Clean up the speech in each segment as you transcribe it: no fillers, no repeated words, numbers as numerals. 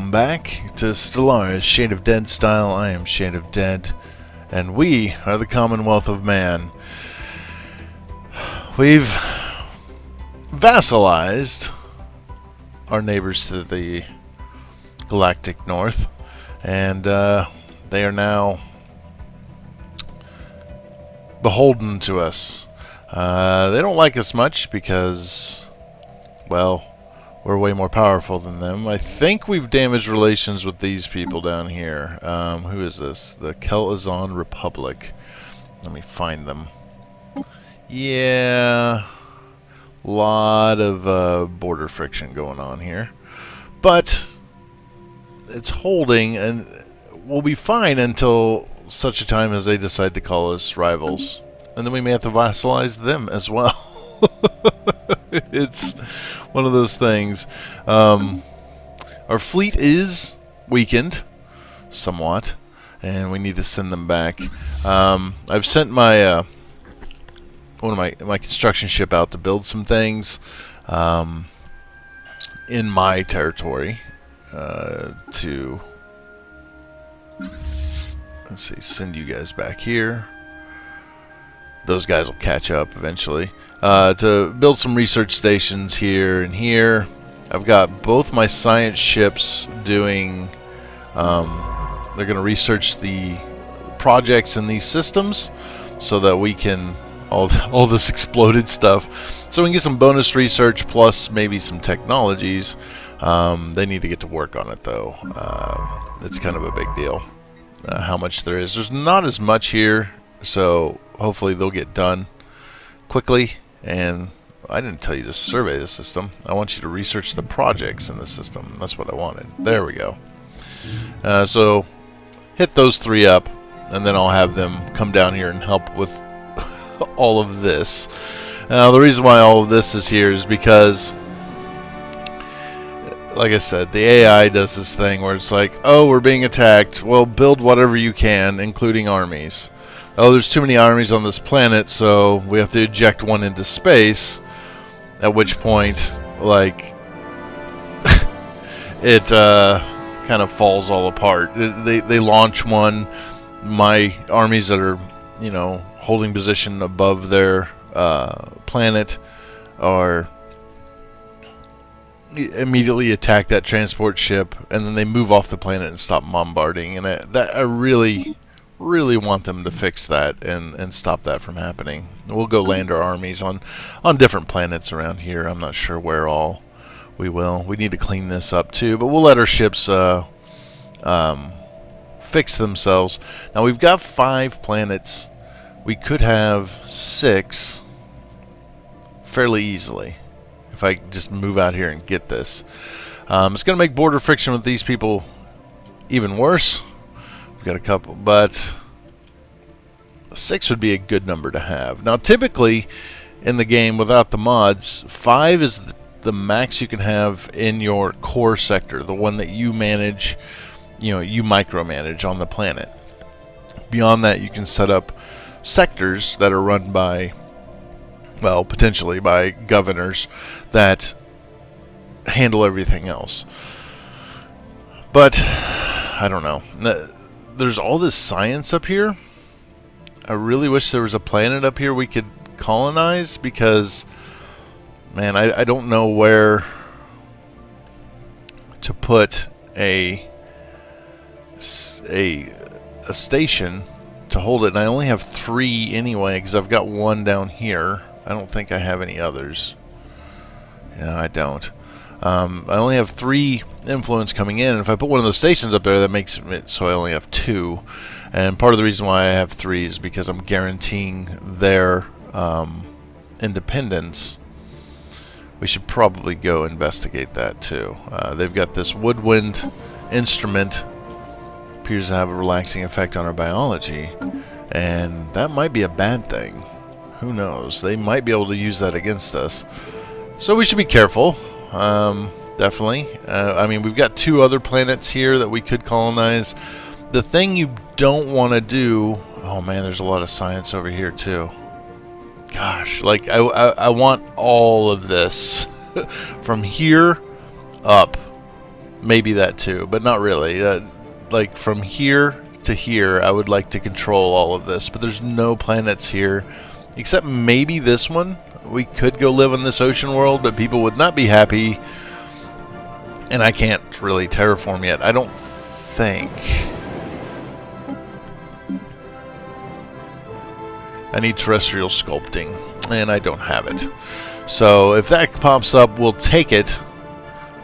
Welcome back to Stellaris, ShadeOfDead style. I am ShadeOfDead, and we are the Commonwealth of Man. We've vassalized our neighbors to the Galactic North, and they are now beholden to us. They don't like us much because, well, we're way more powerful than them. I think we've damaged relations with these people down here. Who is this? The Kelazon Republic. Let me find them. Yeah, lot of border friction going on here, but it's holding, and we'll be fine until such a time as they decide to call us rivals, and then we may have to vassalize them as well. It's one of those things. Our fleet is weakened somewhat, and we need to send them back. I've sent my one of my construction ship out to build some things in my territory. To let's see, send you guys back here. Those guys will catch up eventually. To build some research stations here and here. I've got both my science ships doing, they're going to research the projects in these systems so that we can, all this exploded stuff, so we can get some bonus research plus maybe some technologies. They need to get to work on it though. It's kind of a big deal how much there is. There's not as much here, so hopefully they'll get done quickly. And I didn't tell you to survey the system. I want you to research the projects in the system. That's what I wanted. There we go. So hit those three up, and then I'll have them come down here and help with all of this. The reason why all of this is here is because, like I said, the AI does this thing where it's like, oh, we're being attacked. Well, build whatever you can, including armies. Oh, there's too many armies on this planet, so we have to eject one into space. At which point, like, it kind of falls all apart. They launch one. My armies that are, you know, holding position above their planet are immediately attack that transport ship, and then they move off the planet and stop bombarding. And I really want them to fix that and stop that from happening. We'll go land our armies on different planets around here. I'm not sure where all we will. We need to clean this up too, but we'll let our ships fix themselves. Now we've got 5 planets. We could have 6 fairly easily if I just move out here and get this. It's going to make border friction with these people even worse. We've got a couple, but 6 would be a good number to have. Now, typically in the game, without the mods, 5 is the max you can have in your core sector, the one that you manage, you know, you micromanage on the planet. Beyond that, you can set up sectors that are run by, well, potentially by governors that handle everything else. But I don't know. There's all this science up here. I really wish there was a planet up here we could colonize, because, man, I don't know where to put a station to hold it. And I only have 3 anyway, because I've got 1 down here. I don't think I have any others. Yeah, I don't. I only have 3 influence coming in, and if I put one of those stations up there, that makes it so I only have 2. And part of the reason why I have 3 is because I'm guaranteeing their independence. We should probably go investigate that too. They've got this woodwind instrument. Appears to have a relaxing effect on our biology, and that might be a bad thing. Who knows? They might be able to use that against us. So we should be careful. Definitely. I mean, we've got 2 other planets here that we could colonize. The thing you don't want to do... Oh man, there's a lot of science over here too. Gosh, like I want all of this from here up. maybe that too, but not really. Like from here to here, I would like to control all of this, but there's no planets here, except maybe this one. We could go live on this ocean world, but people would not be happy, and I can't really terraform yet, I don't think. I need terrestrial sculpting, and I don't have it. So if that pops up, we'll take it.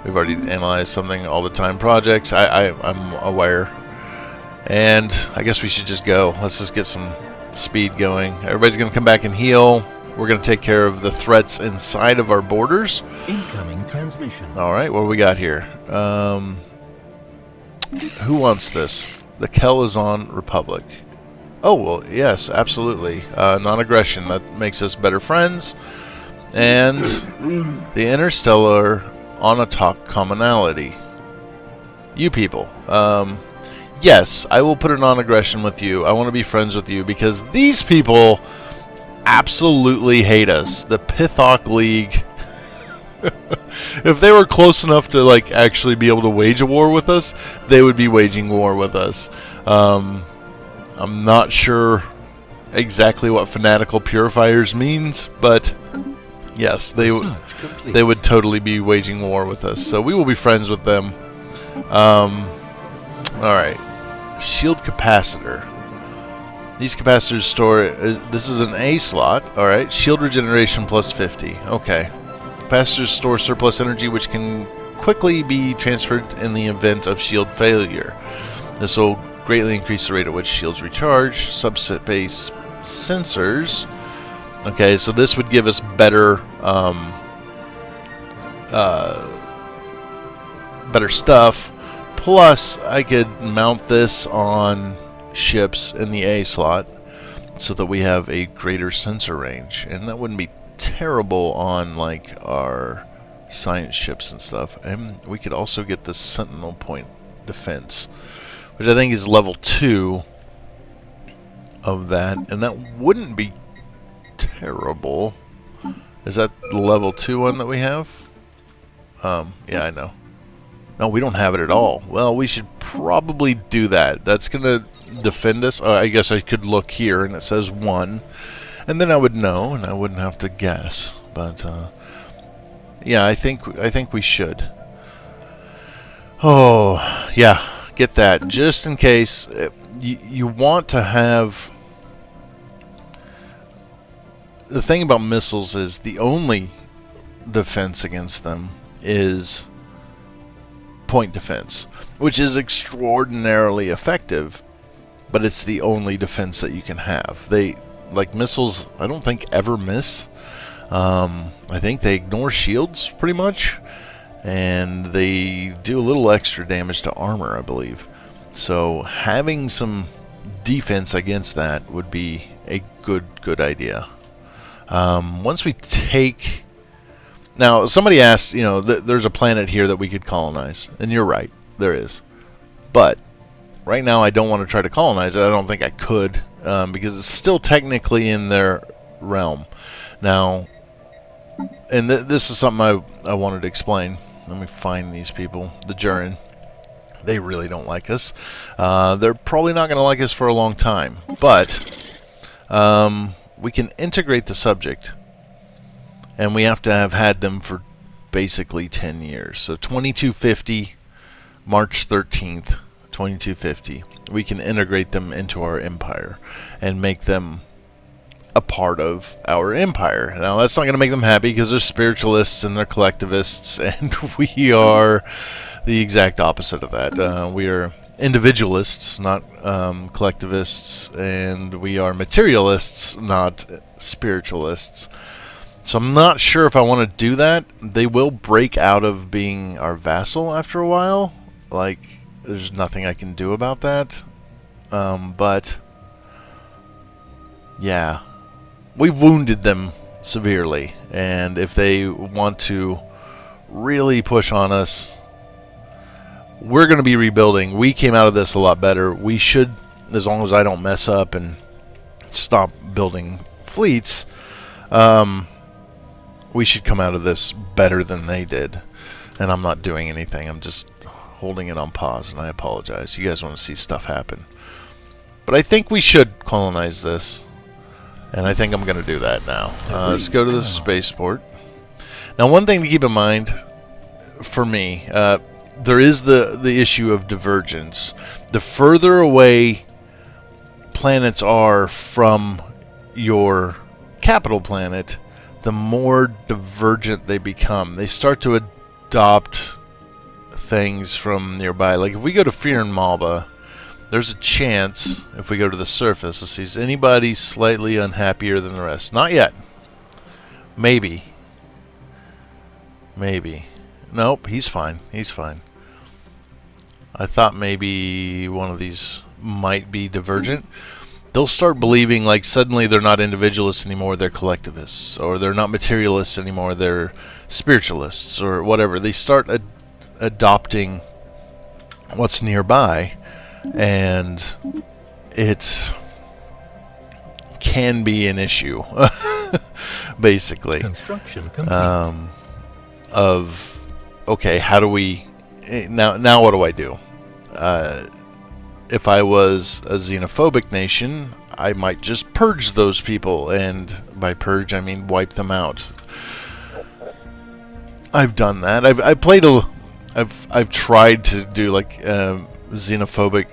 We've already analyzed something all the time projects. I'm aware. And I guess we should just go. Let's just get some speed going. Everybody's going to come back and heal. We're going to take care of the threats inside of our borders. Incoming transmission. All right, what do we got here? Who wants this? The Kelazon Republic. Oh, well, yes, absolutely. Non-aggression. That makes us better friends. And the interstellar Onotok commonality. You people. Yes, I will put a non-aggression with you. I want to be friends with you because these people absolutely hate us. The Pithok League. If they were close enough to like actually be able to wage a war with us, they would be waging war with us. I'm not sure exactly what fanatical purifiers means, but yes, they would totally be waging war with us. So we will be friends with them. Alright. Shield capacitor. These capacitors store... this is an A slot. Alright. Shield regeneration plus 50. Okay. Capacitors store surplus energy which can quickly be transferred in the event of shield failure. This will greatly increase the rate at which shields recharge. Subspace sensors. Okay, so this would give us better better stuff. Plus, I could mount this on ships in the A slot so that we have a greater sensor range, and that wouldn't be terrible on like our science ships and stuff. And we could also get the Sentinel Point defense, which I think is level 2 of that, and that wouldn't be terrible. Is that the level 2 one that we have? Yeah, I know. No, we don't have it at all. Well, we should probably do that. That's gonna defend us. I guess I could look here and it says 1, and then I would know and I wouldn't have to guess. But yeah, I think we should. Oh yeah, get that just in case. You want to have. The thing about missiles is the only defense against them is point defense, which is extraordinarily effective, but it's the only defense that you can have. They, like missiles, I don't think ever miss. I think they ignore shields pretty much, and they do a little extra damage to armor, I believe. So having some defense against that would be a good idea. Once we take... Now, somebody asked, you know, there's a planet here that we could colonize. And you're right, there is. But right now I don't want to try to colonize it. I don't think I could, because it's still technically in their realm. Now, and this is something I wanted to explain. Let me find these people. The Jurin. They really don't like us. They're probably not going to like us for a long time. But we can integrate the subject. And we have to have had them for basically 10 years. So 2250, March 13th, 2250. We can integrate them into our empire and make them a part of our empire. Now, that's not going to make them happy because they're spiritualists and they're collectivists, and we are the exact opposite of that. We are individualists, not collectivists, and we are materialists, not spiritualists. So I'm not sure if I want to do that. They will break out of being our vassal after a while. Like, there's nothing I can do about that. But, yeah. We've wounded them severely. And if they want to really push on us, we're going to be rebuilding. We came out of this a lot better. We should, as long as I don't mess up and stop building fleets, we should come out of this better than they did. And I'm not doing anything. I'm just holding it on pause, and I apologize. You guys want to see stuff happen. But I think we should colonize this. And I think I'm going to do that now. Let's go to the spaceport. Now, one thing to keep in mind, for me, there is the issue of divergence. The further away planets are from your capital planet, the more divergent they become. They start to adopt things from nearby. Like if we go to Fear and Malba, there's a chance, if we go to the surface, let's see, is anybody slightly unhappier than the rest? Not yet. Maybe. Maybe. Nope, he's fine. He's fine. I thought maybe one of these might be divergent. They'll start believing like suddenly they're not individualists anymore, they're collectivists. Or they're not materialists anymore, they're spiritualists or whatever. They start adopting what's nearby, and it can be an issue, basically. Construction complete. Of, okay, how do we... Now what do I do? If I was a xenophobic nation, I might just purge those people, and by purge I mean wipe them out. I've done that. I've tried to do like xenophobic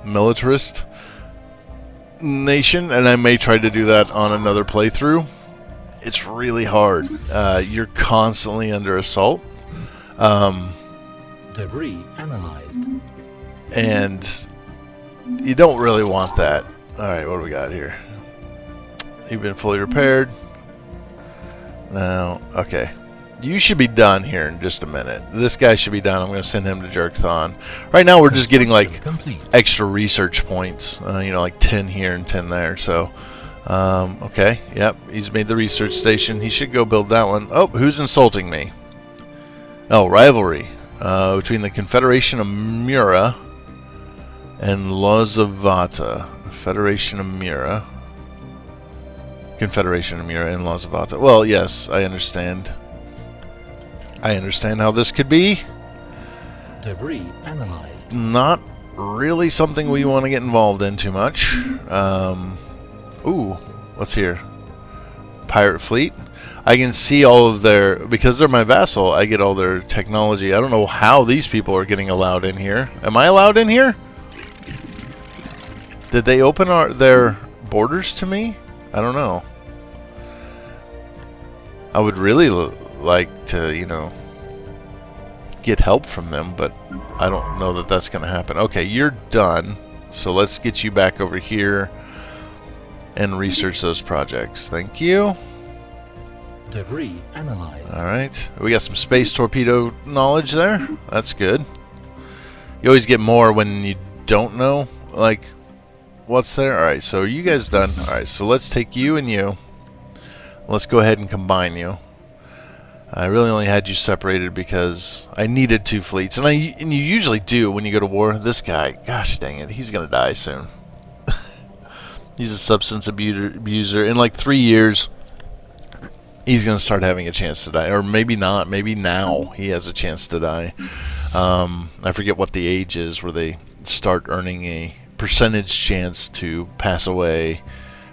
militarist nation, and I may try to do that on another playthrough. It's really hard. You're constantly under assault. Debris analyzed. And you don't really want that. Alright, what do we got here? You've been fully repaired. Now, okay. You should be done here in just a minute. This guy should be done. I'm going to send him to Jerkthon. Right now we're just getting like extra research points. You know, like 10 here and 10 there. So, okay. Yep, he's made the research station. He should go build that one. Oh, who's insulting me? Oh, rivalry. Between the Confederation of Mura and Lozavata. Federation of Mura. Confederation of Mura and Lozavata. Well, yes, I understand. I understand how this could be. Debris analyzed. Not really something we want to get involved in too much. Ooh, what's here? Pirate fleet. I can see all of their, because they're my vassal, I get all their technology. I don't know how these people are getting allowed in here. Am I allowed in here? Did they open their borders to me? I don't know. I would really like to, you know, get help from them, but I don't know that that's going to happen. Okay, you're done. So let's get you back over here and research those projects. Thank you. Debris analyzed. Alright, we got some space torpedo knowledge there. That's good. You always get more when you don't know, like, what's there. Alright, so you guys done. Alright, so let's take you and you. Let's go ahead and combine you. I really only had you separated because I needed 2 fleets. And you usually do when you go to war. This guy, gosh dang it, he's going to die soon. He's a substance abuser. In like 3 years, he's going to start having a chance to die. Or maybe not. Maybe now he has a chance to die. I forget what the age is where they start earning a percentage chance to pass away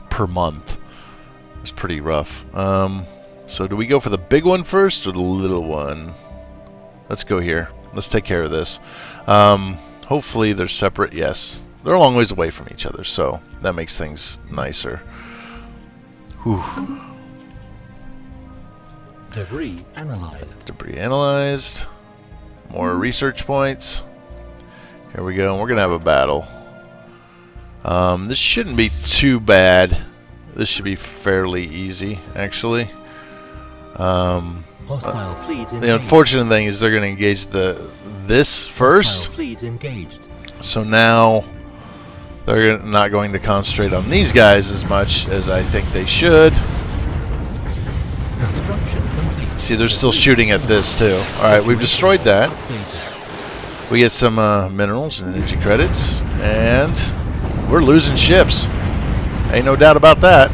per month. It's pretty rough. So do we go for the big one first or the little one? Let's go here. Let's take care of this. Hopefully they're separate. Yes. They're a long ways away from each other, so that makes things nicer. Whew. Debris analyzed. Debris analyzed. More research points. Here we go. We're going to have a battle. This shouldn't be too bad. This should be fairly easy, actually. Hostile fleet engaged. The unfortunate thing is they're going to engage this first. Hostile fleet engaged. So now they're not going to concentrate on these guys as much as I think they should. Construction complete. See, they're still shooting at this too. Alright, we've destroyed that. We get some minerals and energy credits. And we're losing ships. Ain't no doubt about that.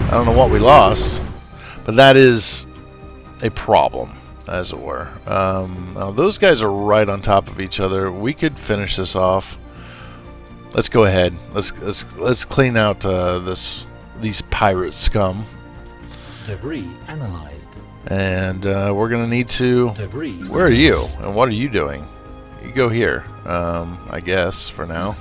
I don't know what we lost. But that is a problem. as it were. Now those guys are right on top of each other. We could finish this off. Let's go ahead. Let's clean out these pirate scum. Debris analyzed. And we're gonna need to. Debris. Where are you? And what are you doing? You go here. I guess for now.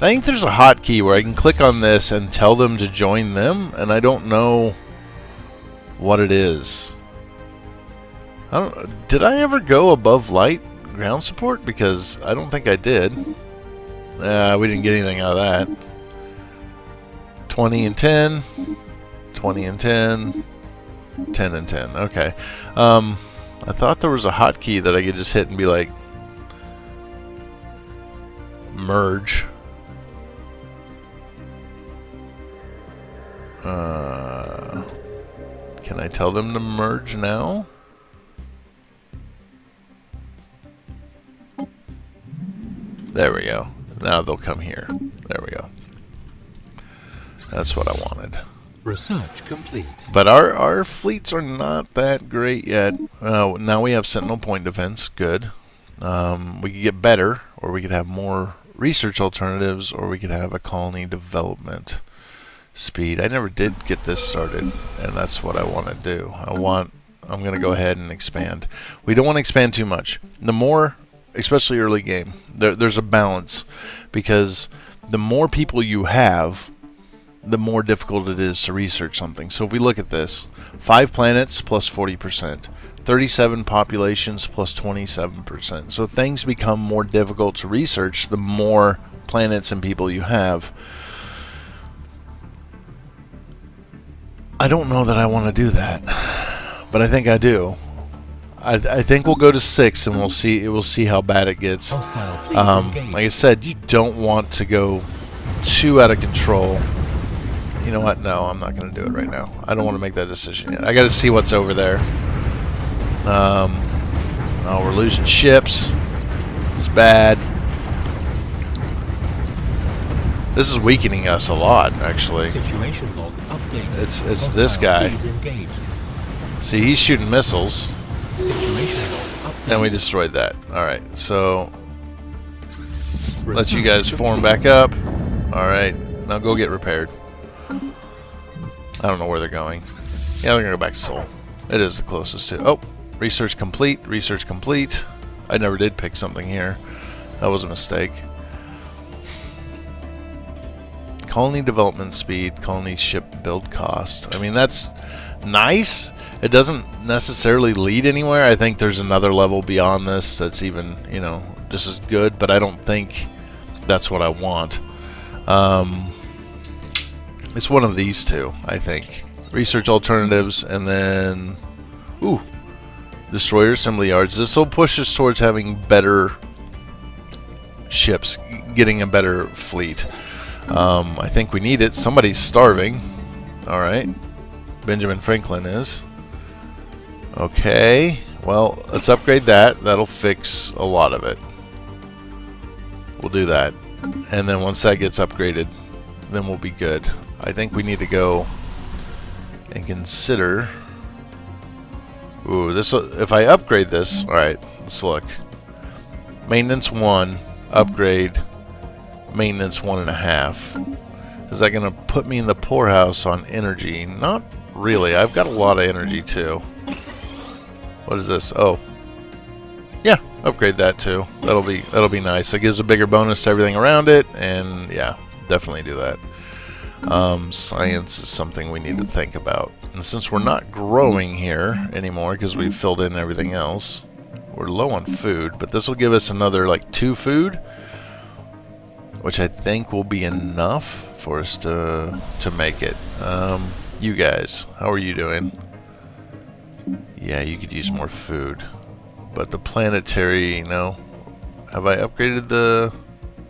I think there's a hotkey where I can click on this and tell them to join them, and I don't know what it is. Did I ever go above light ground support? Because I don't think I did. We didn't get anything out of that. 20 and 10. 20 and 10. 10 and 10. Okay. I thought there was a hotkey that I could just hit and be like, merge. Can I tell them to merge now? There we go. Now they'll come here. There we go. That's what I wanted. Research complete. But our fleets are not that great yet. Now we have Sentinel Point Defense. Good. We could get better, or we could have more research alternatives, or we could have a colony development speed. I never did get this started, and that's what I want to do. I'm going to go ahead and expand. We don't want to expand too much. The more, especially early game, there's a balance, because the more people you have, the more difficult it is to research something. So if we look at this, 5 planets plus 40%, 37 populations plus 27%. So things become more difficult to research the more planets and people you have. I don't know that I want to do that, but I think I do. I think we'll go to 6 and we'll see how bad it gets. Like I said, you don't want to go too out of control. You know what? No, I'm not going to do it right now. I don't want to make that decision yet. I got to see what's over there. Oh, we're losing ships. It's bad. This is weakening us a lot, actually. Situation log updated. It's this guy. See, he's shooting missiles. Situation log updated. And we destroyed that. Alright, so let you guys form back up. Alright, now go get repaired. I don't know where they're going. Yeah, they're gonna go back to Sol. It is the closest to. Oh, research complete. Research complete. I never did pick something here. That was a mistake. Colony development speed, colony ship build cost. I mean, that's nice. It doesn't necessarily lead anywhere. I think there's another level beyond this that's even, you know, just as good, but I don't think that's what I want. It's one of these two, I think. Research alternatives, and then destroyer assembly yards. This will push us towards having better ships, getting a better fleet. I think we need it. Somebody's starving. Alright. Benjamin Franklin is. Okay. Well, let's upgrade that. That'll fix a lot of it. We'll do that. And then once that gets upgraded, then we'll be good. I think we need to go and consider... Ooh, this. If I upgrade this... Alright, let's look. Maintenance 1. Upgrade... Maintenance 1.5. Is that going to put me in the poorhouse on energy? Not really. I've got a lot of energy too. What is this? Oh, yeah. Upgrade that too. That'll be nice. It gives a bigger bonus to everything around it, and yeah, definitely do that. Science is something we need to think about. And since we're not growing here anymore because we've filled in everything else, we're low on food. But this will give us another like 2 food. Which I think will be enough for us to make it. You guys, how are you doing? Yeah, you could use more food. But the planetary, no. Have I upgraded the...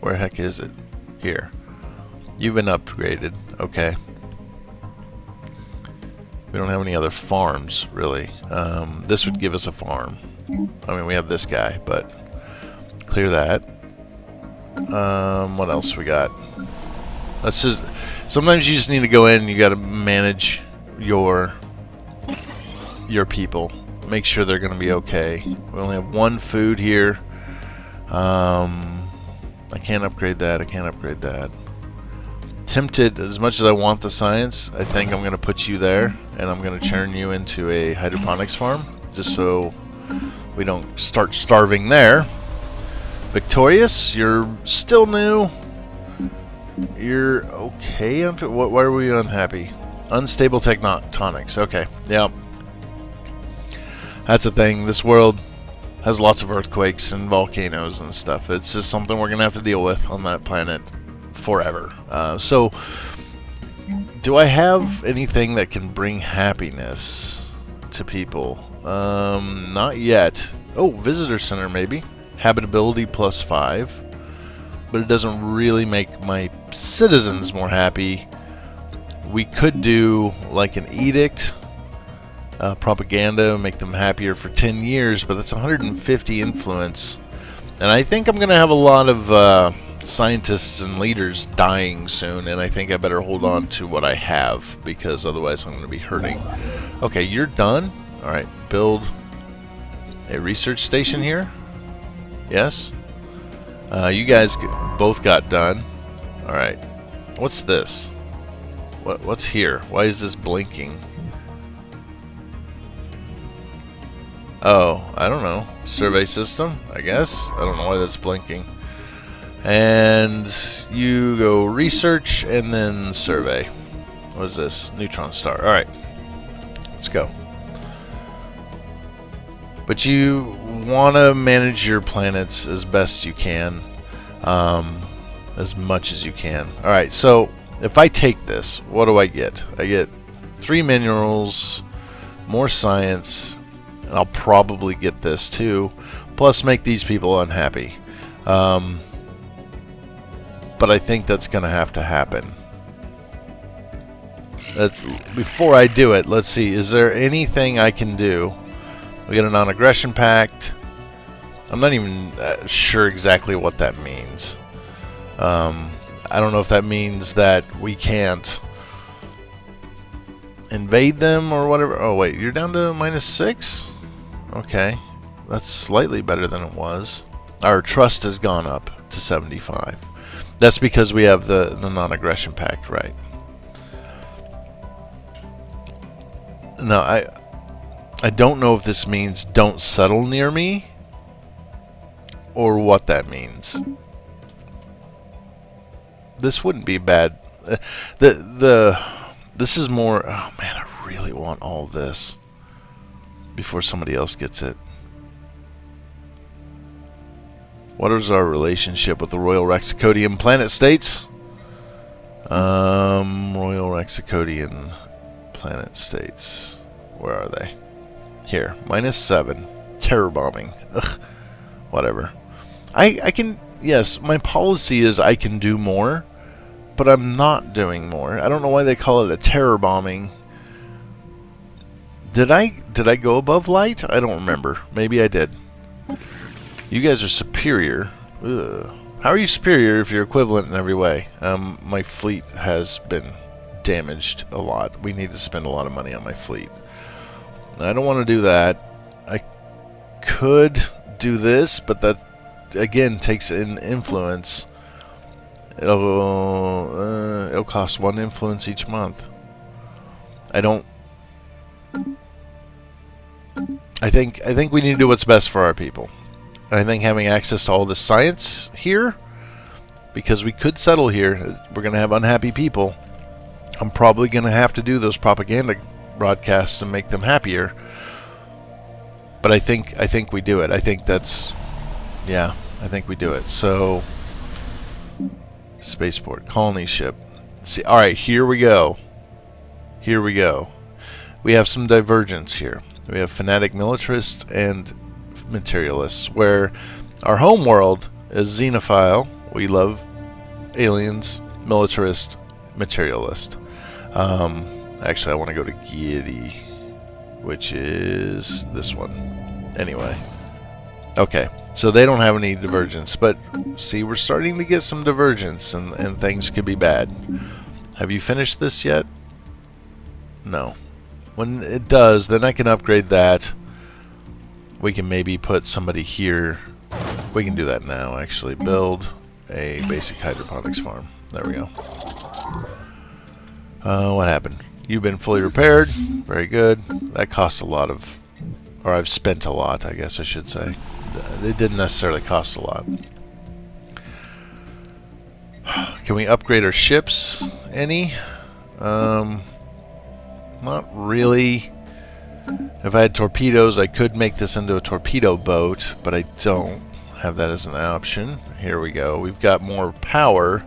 Where the heck is it? Here. You've been upgraded. Okay. We don't have any other farms, really. This would give us a farm. I mean, we have this guy, but... Clear that. What else we got? Let's just... Sometimes you just need to go in and you got to manage your your people. Make sure they're going to be okay. We only have 1 food here. I can't upgrade that. I can't upgrade that. Tempted, as much as I want the science, I think I'm going to put you there, and I'm going to turn you into a hydroponics farm, just so we don't start starving there. Victorious, you're still new. You're okay. Why are we unhappy? Unstable tectonics. Okay, yeah. That's the thing. This world has lots of earthquakes and volcanoes and stuff. It's just something we're going to have to deal with on that planet forever. So, do I have anything that can bring happiness to people? Not yet. Oh, visitor center maybe. Habitability +5. But it doesn't really make my citizens more happy. We could do like an edict, propaganda, make them happier for 10 years, but that's 150 influence. And I think I'm going to have a lot of scientists and leaders dying soon, and I think I better hold on to what I have, because otherwise I'm going to be hurting. Okay, you're done. Alright, build a research station here. Yes? You guys both got done. Alright. What's this? What's here? Why is this blinking? Oh, I don't know. Survey system, I guess. I don't know why that's blinking. And you go research and then survey. What is this? Neutron star. Alright. Let's go. But you want to manage your planets as best you can. As much as you can. Alright, so if I take this, what do I get? I get 3 minerals, more science, and I'll probably get this too, plus make these people unhappy. But I think that's going to have to happen. Before I do it, let's see, is there anything I can do? We get a non-aggression pact. I'm not even sure exactly what that means. I don't know if that means that we can't invade them or whatever. Oh wait, you're down to -6? Okay, that's slightly better than it was. Our trust has gone up to 75. That's because we have the non-aggression pact, right? Now, I don't know if this means don't settle near me or what that means. This wouldn't be bad. This is more. Oh man, I really want all of this before somebody else gets it. What is our relationship with the Royal Rexicodian planet states? Royal Rexicodian planet states. Where are they? Here, -7. Terror bombing. Ugh. Whatever. I can. Yes, my policy is I can do more, but I'm not doing more. I don't know why they call it a terror bombing. Did I go above light? I don't remember. Maybe I did. You guys are superior. Ugh. How are you superior if you're equivalent in every way? My fleet has been damaged a lot. We need to spend a lot of money on my fleet. I don't want to do that. I could do this, but that again takes in influence. It'll cost 1 influence each month. I think we need to do what's best for our people. And I think having access to all this science here, because we could settle here, we're going to have unhappy people. I'm probably going to have to do those propaganda broadcasts to make them happier. But I think we do it. I think that's, yeah, I think we do it. So, spaceport, colony ship. See, all right, here we go. Here we go. We have some divergence here. We have fanatic militarists and materialists, where our home world is xenophile. We love aliens, militarist, materialist. Actually, I want to go to Giddy, which is this one. Anyway. Okay, so they don't have any divergence, but see, we're starting to get some divergence, and things could be bad. Have you finished this yet? No. When it does, then I can upgrade that. We can maybe put somebody here. We can do that now, actually. Build a basic hydroponics farm. There we go. What happened? You've been fully repaired. Very good. That costs a lot of... Or I've spent a lot, I guess I should say. It didn't necessarily cost a lot. Can we upgrade our ships any? Not really. If I had torpedoes, I could make this into a torpedo boat, but I don't have that as an option. Here we go. We've got more power.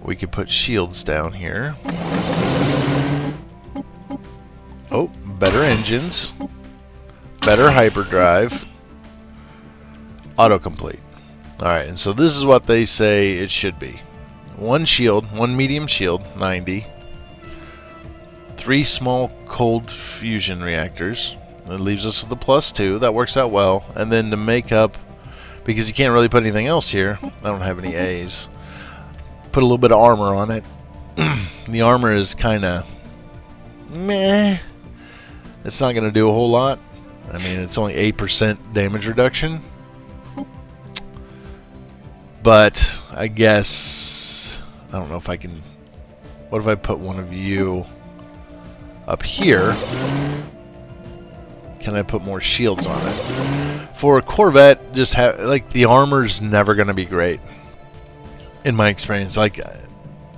We could put shields down here. Oh, better engines. Better hyperdrive. Autocomplete. Alright, and so this is what they say it should be. One shield, one medium shield, 90. 3 small cold fusion reactors. That leaves us with a +2. That works out well. And then to make up, because you can't really put anything else here, I don't have any A's. Put a little bit of armor on it. The armor is kind of meh. It's not going to do a whole lot. I mean, it's only 8% damage reduction. But I guess I don't know if I can. What if I put one of you up here? Can I put more shields on it? For a Corvette, just have like the armor's never going to be great. In my experience, like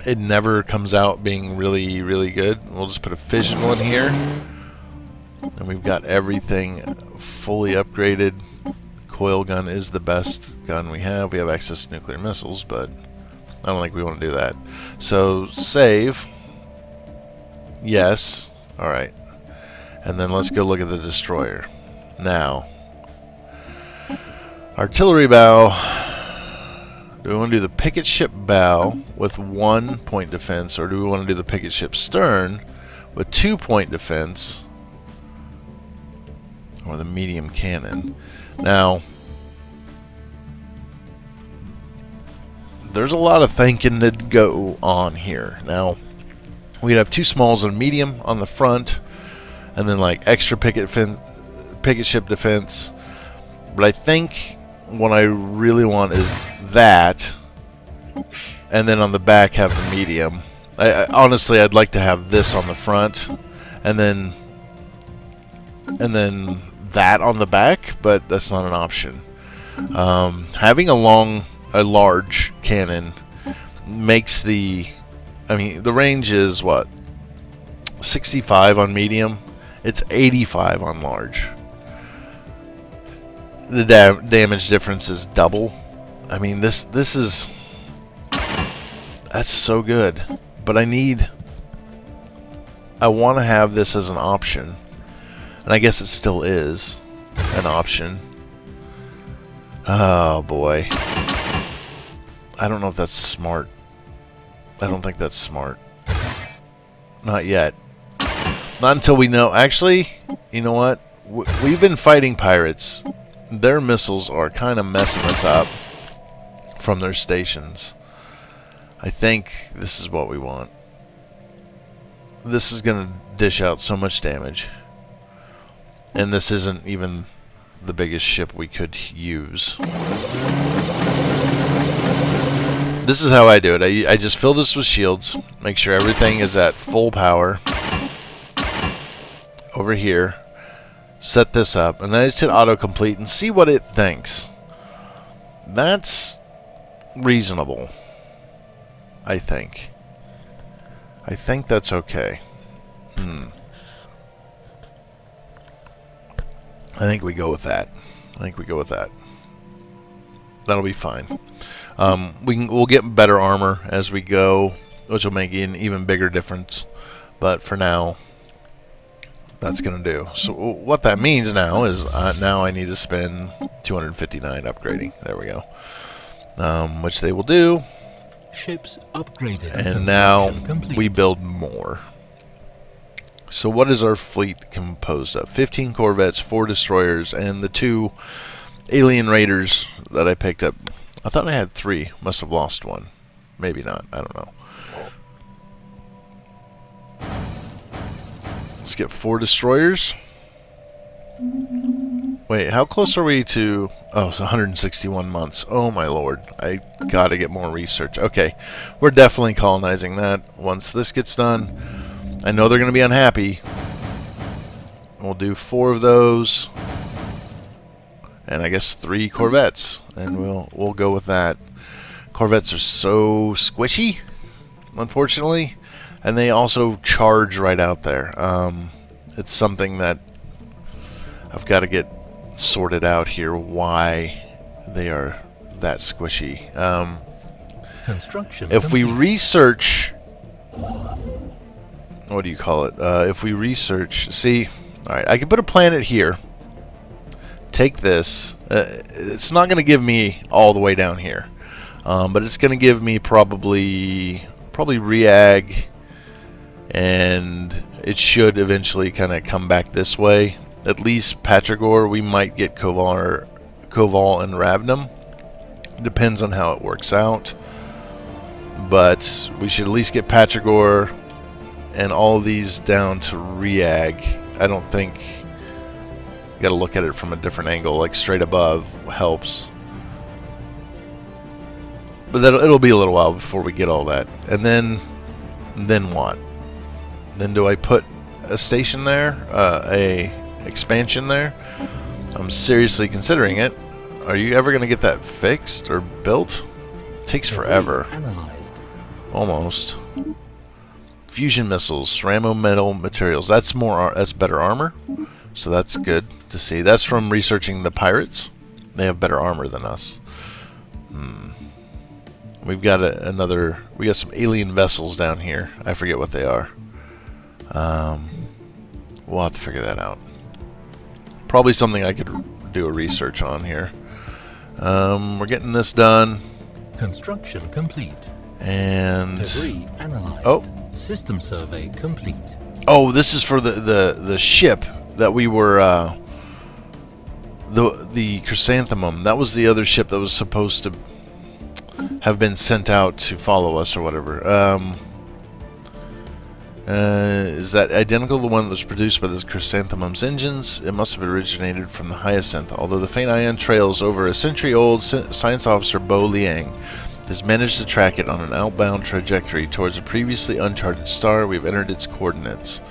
it never comes out being really, really good. We'll just put a fission one here, and we've got everything fully upgraded. Coil gun is the best gun we have. We have access to nuclear missiles, but I don't think we want to do that. So save. Yes. Alright. And then let's go look at the destroyer. Now, artillery bow. Do we want to do the picket ship bow with 1 point defense, or do we want to do the picket ship stern with 2 point defense, or the medium cannon? Now, there's a lot of thinking to go on here. Now, we'd have 2 smalls and a medium on the front, and then like extra picket ship defense. But I think what I really want is that, and then on the back have the medium. Honestly, I'd like to have this on the front, and then that on the back, but that's not an option. Having a large cannon makes the, I mean, the range is what, 65 on medium. It's 85 on large. The damage difference is double. I mean, this is, that's so good. But I want to have this as an option. And I guess it still is an option. Oh boy. I don't know if that's smart. I don't think that's smart. Not yet. Not until we know. Actually, you know what? We've been fighting pirates. Their missiles are kind of messing us up from their stations. I think this is what we want. This is going to dish out so much damage. And this isn't even the biggest ship we could use. This is how I do it. I just fill this with shields. Make sure everything is at full power. Over here. Set this up. And then I just hit autocomplete and see what it thinks. That's reasonable. I think. I think that's okay. I think we go with that. That'll be fine. We'll get better armor as we go, which will make an even bigger difference. But for now, that's gonna do. So what that means now is now I need to spend 259 upgrading. There we go. Which they will do. Ships upgraded. And now we build more. So what is our fleet composed of? 15 corvettes, 4 destroyers, and the 2 alien raiders that I picked up. I thought I had 3. Must have lost one. Maybe not. I don't know. Let's get 4 destroyers. Wait, how close are we to... Oh, it's 161 months. Oh my lord. I gotta get more research. Okay, we're definitely colonizing that once this gets done. I know they're gonna be unhappy. We'll do 4 of those. And I guess 3 corvettes. And we'll go with that. Corvettes are so squishy, unfortunately. And they also charge right out there. It's something that I've got to get sorted out here, why they are that squishy. Construction if we complete. research... What do you call it? If we research... See, alright, I can put a planet here. Take this. It's not going to give me all the way down here. But it's going to give me probably Reag, and it should eventually kind of come back this way. At least Patrigor, we might get Koval and Ravnum. Depends on how it works out. But we should at least get Patrigor and all of these down to Reag. I don't think... You got to look at it from a different angle, like straight above helps. But it'll be a little while before we get all that. And then what? Then do I put a station there? A expansion there? I'm seriously considering it. Are you ever going to get that fixed or built? It takes forever. Analyzed. Almost. Fusion missiles, ceramo metal materials. That's better armor. So that's good to see. That's from researching the pirates. They have better armor than us. We've got we got some alien vessels down here. I forget what they are. We'll have to figure that out. Probably something I could do a research on here. We're getting this done. Construction complete. And Debris analyzed. Oh. System survey complete. Oh, this is for the ship that we were the Chrysanthemum. That was the other ship that was supposed to have been sent out to follow us or whatever. Is that identical to the one that was produced by the Chrysanthemum's engines? It must have originated from the Hyacinth, although the faint ion trails over a century-old science officer Bo Liang has managed to track it on an outbound trajectory towards a previously uncharted star. We've entered its coordinates.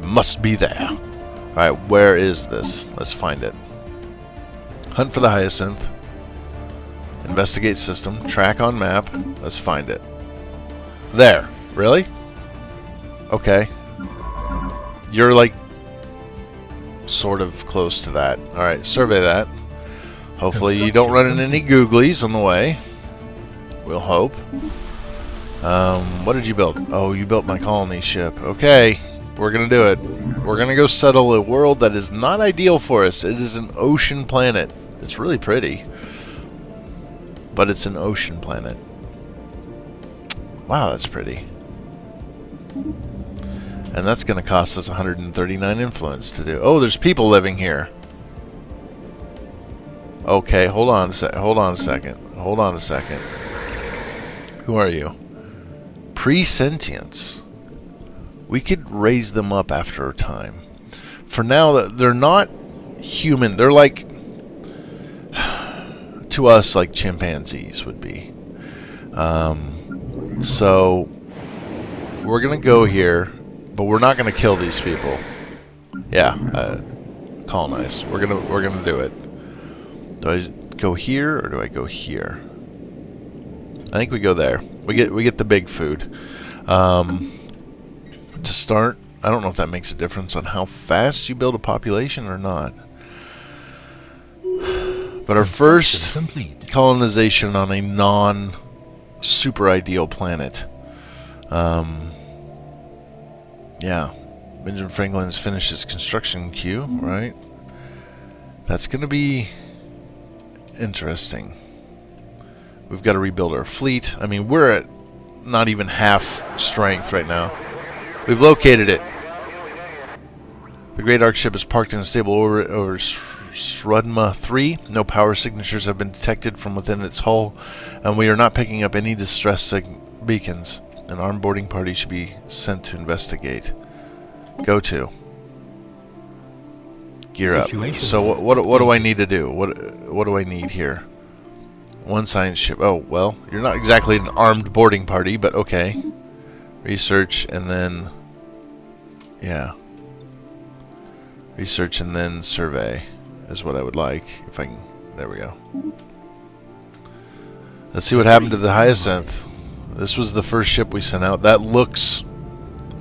Must be there. Alright, where is this? Let's find it. Hunt for the Hyacinth. Investigate system. Track on map. Let's find it. There. Really? Okay. You're like sort of close to that. Alright, survey that. Hopefully you don't run into any googlies on the way. We'll hope. What did you build? Oh, you built my colony ship. Okay. We're gonna do it. We're gonna go settle a world that is not ideal for us. It is an ocean planet. It's really pretty. But it's an ocean planet. Wow, that's pretty. And that's going to cost us 139 influence to do. Oh, there's people living here. Okay, hold on a second. Hold on a second. Hold on a second. Who are you? Presentience. We could raise them up after a time. For now, they're not human. They're like... to us, like chimpanzees would be. So... we're going to go here... but we're not going to kill these people. Yeah, colonize. We're gonna do it. Do I go here or do I go here? I think we go there. We get the big food. To start, I don't know if that makes a difference on how fast you build a population or not. But our first colonization on a non-super ideal planet. Yeah, Benjamin Franklin has finished his construction queue, right? That's going to be interesting. We've got to rebuild our fleet. I mean, we're at not even half strength right now. We've located it. The Great Ark ship is parked in a stable orbit over Srudma 3. No power signatures have been detected from within its hull, and we are not picking up any distress beacons. An armed boarding party should be sent to investigate. Go to. gear up. Situation So what do I need to do? What do I need here? One science ship. Oh, well, you're not exactly an armed boarding party, but okay. Research and then... Yeah. Research and then survey is what I would like. If I can... There we go. Let's see what happened to the Hyacinth. This was the first ship we sent out. That looks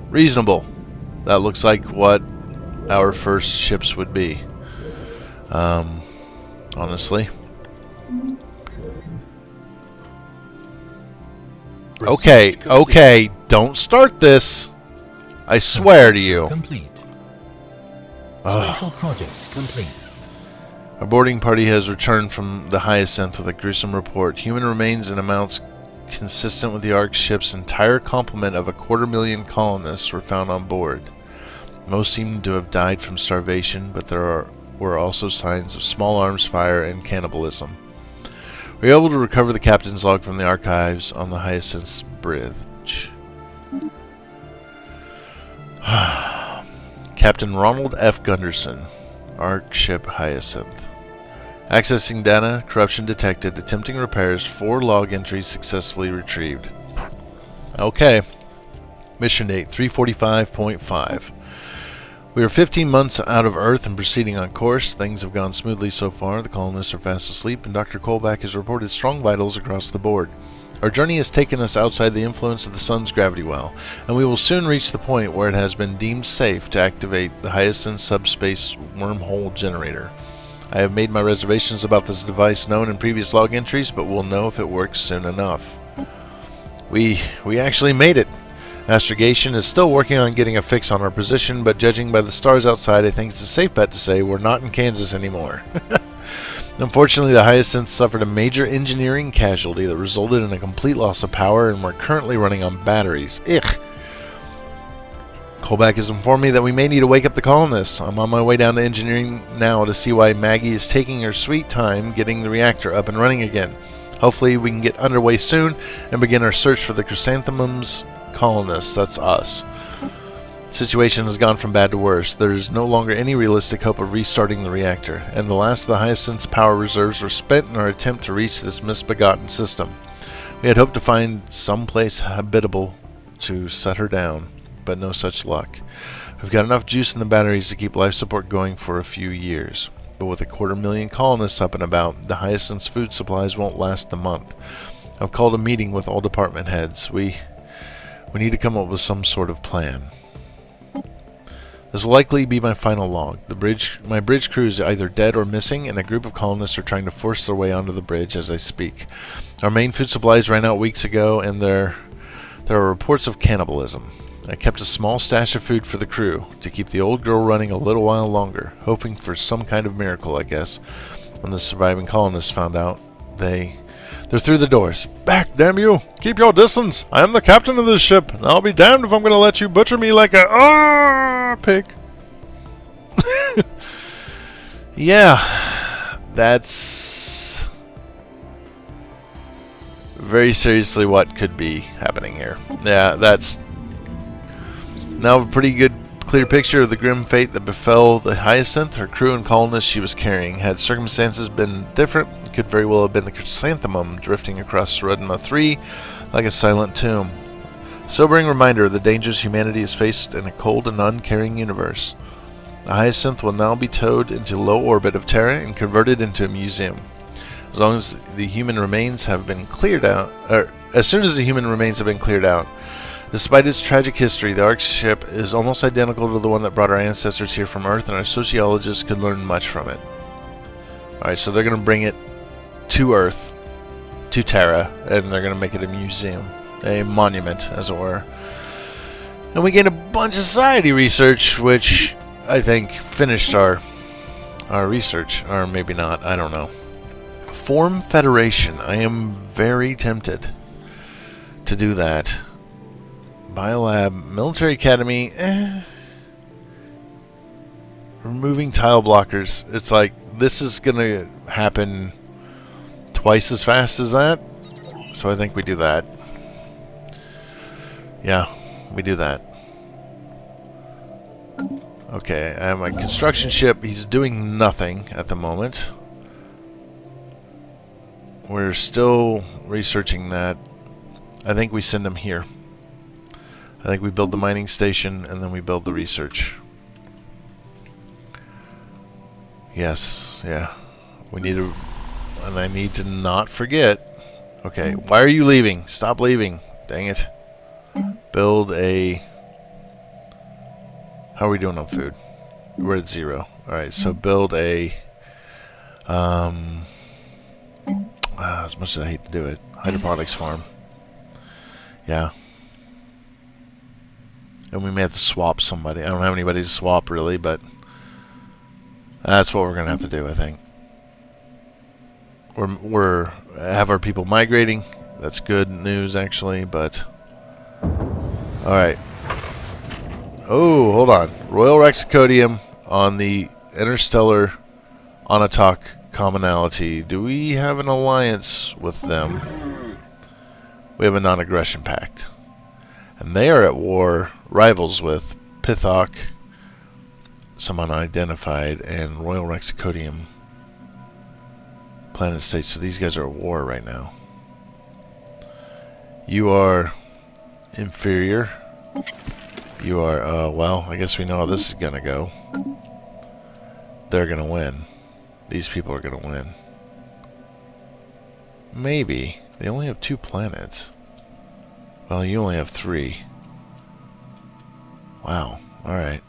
reasonable. That looks like what our first ships would be. Honestly. Okay, okay, don't start this. I swear to you. Complete. Special project complete. Our boarding party has returned from the Hyacinth with a gruesome report. Human remains in amounts consistent with the Ark's ship's entire complement of 250,000 colonists were found on board. Most seem to have died from starvation, but there were also signs of small arms fire and cannibalism. We were able to recover the captain's log from the archives on the Hyacinth's bridge. Captain Ronald F. Gunderson, Ark ship Hyacinth. Accessing data, corruption detected, attempting repairs, 4 log entries successfully retrieved. Okay. Mission date 345.5. We are 15 months out of Earth and proceeding on course. Things have gone smoothly so far. The colonists are fast asleep, and Dr. Colback has reported strong vitals across the board. Our journey has taken us outside the influence of the sun's gravity well, and we will soon reach the point where it has been deemed safe to activate the Hyacinth subspace wormhole generator. I have made my reservations about this device known in previous log entries, but we'll know if it works soon enough. We actually made it. Astrogation is still working on getting a fix on our position, but judging by the stars outside, I think it's a safe bet to say we're not in Kansas anymore. Unfortunately, the Hyacinth suffered a major engineering casualty that resulted in a complete loss of power, and we're currently running on batteries. Ugh. Colback has informed me that we may need to wake up the colonists. I'm on my way down to engineering now to see why Maggie is taking her sweet time getting the reactor up and running again. Hopefully we can get underway soon and begin our search for the chrysanthemums colonists. That's us. The situation has gone from bad to worse. There is no longer any realistic hope of restarting the reactor, and the last of the Hyacinth's power reserves were spent in our attempt to reach this misbegotten system. We had hoped to find some place habitable to set her down, but no such luck. We've got enough juice in the batteries to keep life support going for a few years, but with 250,000 colonists up and about, the Hyacinth's food supplies won't last a month. I've called a meeting with all department heads. We need to come up with some sort of plan. This will likely be my final log. My bridge crew is either dead or missing, and a group of colonists are trying to force their way onto the bridge as I speak. Our main food supplies ran out weeks ago, and there are reports of cannibalism. I kept a small stash of food for the crew to keep the old girl running a little while longer, hoping for some kind of miracle, I guess. When the surviving colonists found out, they're through the doors. Back, damn you! Keep your distance! I am the captain of this ship, and I'll be damned if I'm going to let you butcher me like a pig. Yeah, that's very seriously what could be happening here. Yeah, that's now a pretty good, clear picture of the grim fate that befell the Hyacinth, her crew, and colonists she was carrying. Had circumstances been different, it could very well have been the chrysanthemum drifting across Serudima 3 like a silent tomb. Sobering reminder of the dangers humanity has faced in a cold and uncaring universe. The Hyacinth will now be towed into low orbit of Terra and converted into a museum. As long as the human remains have been cleared out, as soon as the human remains have been cleared out. Despite its tragic history, the Ark ship is almost identical to the one that brought our ancestors here from Earth, and our sociologists could learn much from it. Alright, so they're going to bring it to Earth, to Terra, and they're going to make it a museum. A monument, as it were. And we gained a bunch of society research, which I think finished our research. Or maybe not, I don't know. Form Federation. I am very tempted to do that. Biolab, Military Academy, removing tile blockers. It's like, this is going to happen twice as fast as that. So I think we do that. Yeah, we do that. Okay, I have my construction ship. He's doing nothing at the moment. We're still researching that. I think we send him here. I think we build the mining station and then we build the research. Yes, yeah. We need to... And I need to not forget. Okay, why are you leaving? Stop leaving. Dang it. Build a... How are we doing on food? We're at 0. Alright, so build a... as much as I hate to do it, hydroponics farm. Yeah. And we may have to swap somebody. I don't have anybody to swap really, but that's what we're gonna have to do, I think. We're have our people migrating. That's good news actually, but all right. Oh, hold on. Royal Rexicodium on the Interstellar Onotok commonality. Do we have an alliance with them? We have a non-aggression pact. And they are at war, rivals with Pithok, some unidentified, and Royal Rexicodium planet states. So these guys are at war right now. You are inferior. You are, well, I guess we know how this is going to go. They're going to win. These people are going to win. Maybe. They only have 2 planets. Well, you only have 3. Wow. Alright.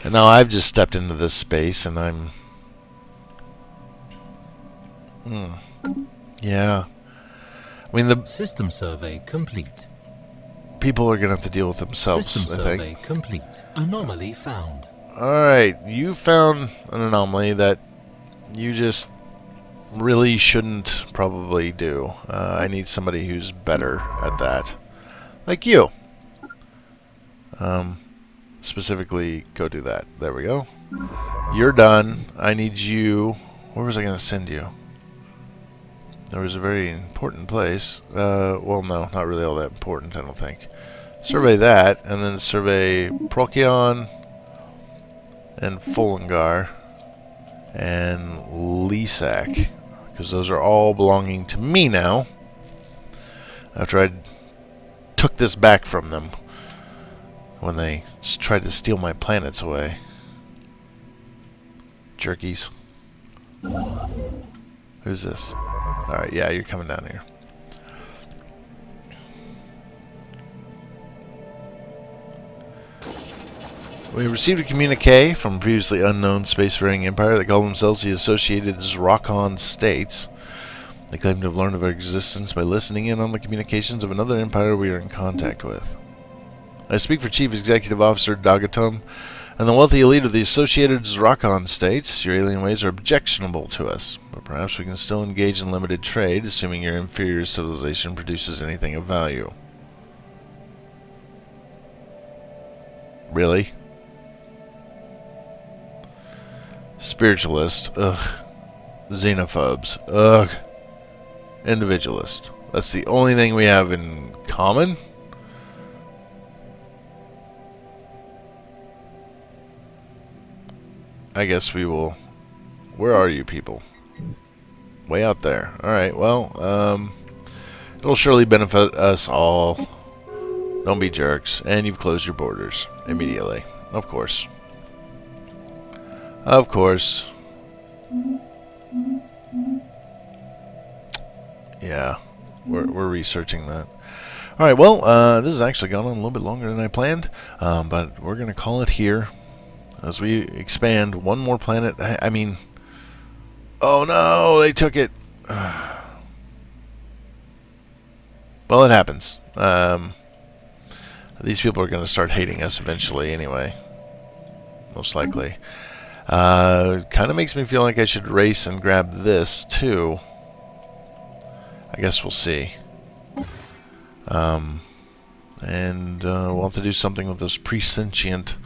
And now I've just stepped into this space and I'm... Yeah. I mean, the... System survey complete. People are going to have to deal with themselves, System I think. survey complete. Anomaly found. Alright, you found an anomaly that you just really shouldn't probably do. I need somebody who's better at that. Like you. Specifically, go do that. There we go. You're done. I need you... Where was I going to send you? There was a very important place. Well, no, not really all that important, I don't think. Survey that, and then survey Procyon and Fullingar and Lisak, because those are all belonging to me now after I took this back from them when they tried to steal my planets away. Jerkies. Who's this? Alright, yeah, you're coming down here. We received a communique from a previously unknown spacefaring empire that called themselves the Associated Zrakon States. They claim to have learned of our existence by listening in on the communications of another empire we are in contact with. I speak for Chief Executive Officer Dagatum and the wealthy elite of the Associated Zrakon States. Your alien ways are objectionable to us, but perhaps we can still engage in limited trade, assuming your inferior civilization produces anything of value. Really? Spiritualist. Ugh. Xenophobes. Ugh. Individualist. That's the only thing we have in common? I guess we will... Where are you people? Way out there. Alright, well, it'll surely benefit us all. Don't be jerks. And you've closed your borders. Immediately. Of course. Of course. Yeah. We're researching that. Alright, well, this has actually gone on a little bit longer than I planned. But we're going to call it here. As we expand one more planet. I mean... Oh no! They took it! Well, it happens. These people are going to start hating us eventually anyway. Most likely. Kind of makes me feel like I should race and grab this too. I guess we'll see. And we'll have to do something with those presentient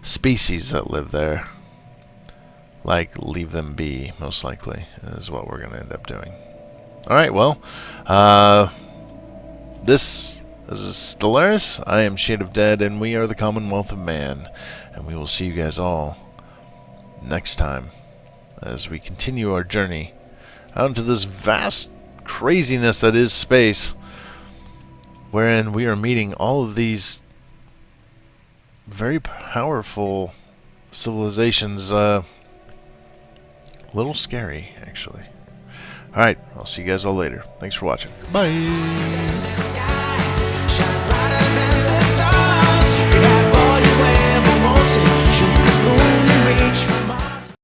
species that live there. Like, leave them be, most likely, is what we're going to end up doing. Alright, well, this This is Stellaris. I am ShadeOfDead, and we are the Commonwealth of Man. And we will see you guys all next time as we continue our journey out into this vast craziness that is space, wherein we are meeting all of these very powerful civilizations. A little scary, actually. Alright, I'll see you guys all later. Thanks for watching. Bye!